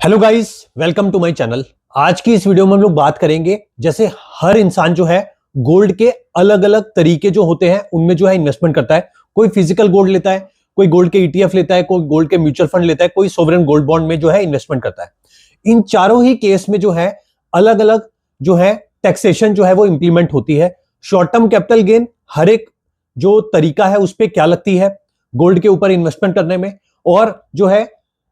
Hello guys, welcome to my channel. आज की इस वीडियो में हम लोग बात करेंगे जैसे हर इंसान जो है गोल्ड के अलग अलग तरीके जो होते हैं उनमें जो है इन्वेस्टमेंट करता है। कोई फिजिकल गोल्ड लेता है, कोई गोल्ड के ईटीएफ लेता है, कोई गोल्ड के म्यूचुअल फंड लेता है, कोई सोवरेन गोल्ड बॉन्ड में जो है इन्वेस्टमेंट करता है। इन चारों ही केस में जो है अलग अलग जो है टैक्सेशन जो है वो इंप्लीमेंट होती है। शॉर्ट टर्म कैपिटल गेन हर एक जो तरीका है उस पर क्या लगती है गोल्ड के ऊपर इन्वेस्टमेंट करने में, और जो है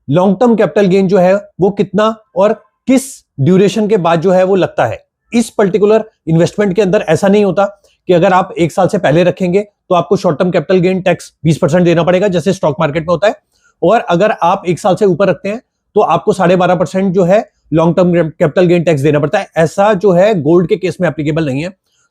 लॉन्ग टर्म कैपिटल गेन जो है वो कितना और किस ड्यूरेशन के बाद जो है वो लगता है। इस पर्टिकुलर इन्वेस्टमेंट के अंदर ऐसा नहीं होता कि अगर आप एक साल से पहले रखेंगे तो आपको short term capital gain tax 20% देना पड़ेगा जैसे स्टॉक मार्केट में होता है, और अगर आप एक साल से ऊपर रखते हैं तो आपको 12.5% जो है long term capital gain tax देना पड़ता है। ऐसा जो है गोल्ड के केस में एप्लीकेबल नहीं है।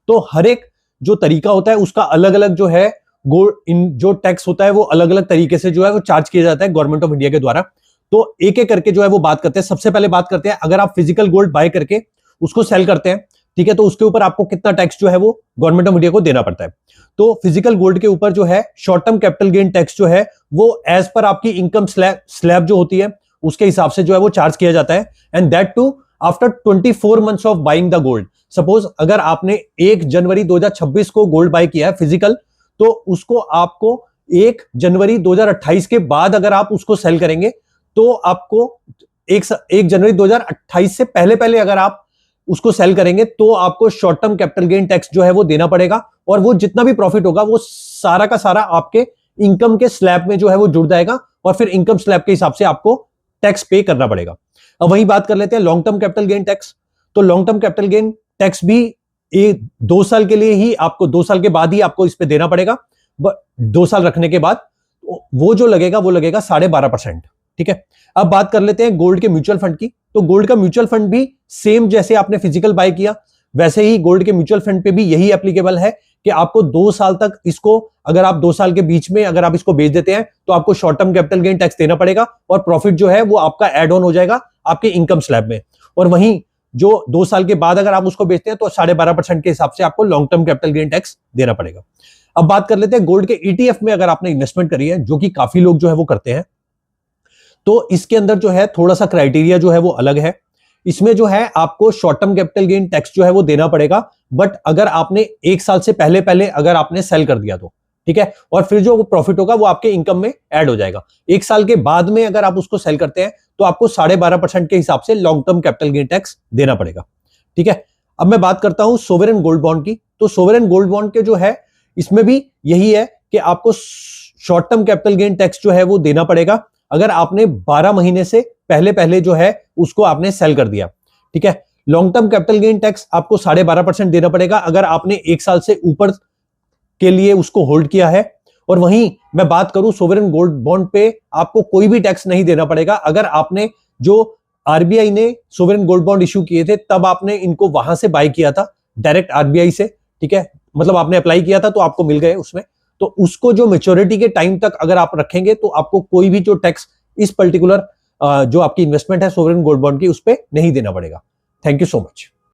तो हर एक जो तरीका होता है उसका अलग अलग जो है गोल्ड इन जो टैक्स होता है वो अलग अलग तरीके से जो है वो चार्ज किया जाता है गवर्नमेंट ऑफ इंडिया के द्वारा। तो एक एक करके जो है वो बात करते हैं। सबसे पहले बात करते हैं अगर आप फिजिकल गोल्ड बाय करके उसको सेल करते हैं, ठीक है, तो उसके ऊपर आपको कितना टैक्स जो है वो गवर्नमेंट ऑफ इंडिया को देना पड़ता है। तो फिजिकल गोल्ड के ऊपर जो है short term capital gain tax जो है वो एज पर आपकी इनकम स्लैब जो होती है उसके हिसाब से जो है वो चार्ज किया जाता है, and that too after 24 months of buying the gold. Suppose अगर आपने 1 जनवरी 2026 को गोल्ड बाय किया है फिजिकल, तो उसको आपको 1 जनवरी 2028 के बाद अगर आप उसको सेल करेंगे तो आपको 1 जनवरी 2028 से पहले अगर आप उसको सेल करेंगे तो आपको short term capital gain tax जो है वो देना पड़ेगा, और वो जितना भी प्रॉफिट होगा वो सारा का सारा आपके इनकम के स्लैब में जो है वो जुड़ जाएगा, और फिर इनकम स्लैब के हिसाब से आपको टैक्स पे करना पड़ेगा। अब वही बात कर लेते हैं long term capital gain tax. तो long term capital gain tax भी 2 साल के लिए ही आपको 2 साल के बाद ही आपको इस पे देना पड़ेगा। 2 साल रखने के बाद वो जो लगेगा वो लगेगा 12.5%। ठीक है, अब बात कर लेते हैं गोल्ड के म्यूचुअल फंड की। तो गोल्ड का म्यूचुअल फंड भी सेम जैसे आपने फिजिकल बाय किया वैसे ही गोल्ड के म्यूचुअल फंड पे भी यही एप्लीकेबल है कि आपको 2 साल तक इसको, अगर आप 2 साल के बीच में अगर आप इसको बेच देते हैं तो आपको short term capital gain tax देना पड़ेगा, और प्रॉफिट जो है वो आपका एड ऑन हो जाएगा आपके इनकम स्लैब में। और वहीं जो 2 साल के बाद अगर आप उसको बेचते हैं तो 12.5% के हिसाब से आपको long term capital gain tax देना पड़ेगा। अब बात कर लेते हैं गोल्ड के ईटीएफ में अगर आपने इन्वेस्टमेंट करी है, जो कि काफी लोग जो है वो करते हैं, तो इसके अंदर जो है थोड़ा सा क्राइटेरिया जो है वो अलग है। इसमें जो है आपको short term capital gain tax जो है वो देना पड़ेगा, बट अगर आपने 1 साल से पहले अगर आपने सेल कर दिया तो ठीक है, और फिर जो प्रॉफिट होगा वो आपके इनकम में ऐड हो जाएगा। 1 साल के बाद में अगर आप उसको सेल करते हैं तो आपको 12.5% के हिसाब से long term capital gain tax देना पड़ेगा। ठीक है, अब मैं बात करता हूं सोवरेन गोल्ड बॉन्ड की। तो सोवरेन गोल्ड बॉन्ड के जो है इसमें भी यही है कि आपको short term capital gain tax जो है वो देना पड़ेगा अगर आपने 12 महीने से पहले जो है उसको आपने सेल कर दिया। ठीक है, long term capital gain tax आपको 12.5% देना पड़ेगा अगर आपने 1 साल से ऊपर के लिए उसको होल्ड किया है। और वहीं मैं बात करूं सोवरेन गोल्ड बॉन्ड पे आपको कोई भी टैक्स नहीं देना पड़ेगा अगर आपने जो आरबीआई ने सोवरेन गोल्ड बॉन्ड इश्यू किए थे तब आपने इनको वहां से बाय किया था डायरेक्ट आरबीआई से। ठीक है, मतलब आपने अप्लाई किया था तो आपको मिल गए उसमें, तो उसको जो मैच्योरिटी के टाइम तक अगर आप रखेंगे तो आपको कोई भी जो टैक्स इस पर्टिकुलर जो आपकी इन्वेस्टमेंट है सोवरेन गोल्ड बॉन्ड की उस पर नहीं देना पड़ेगा। Thank you so much.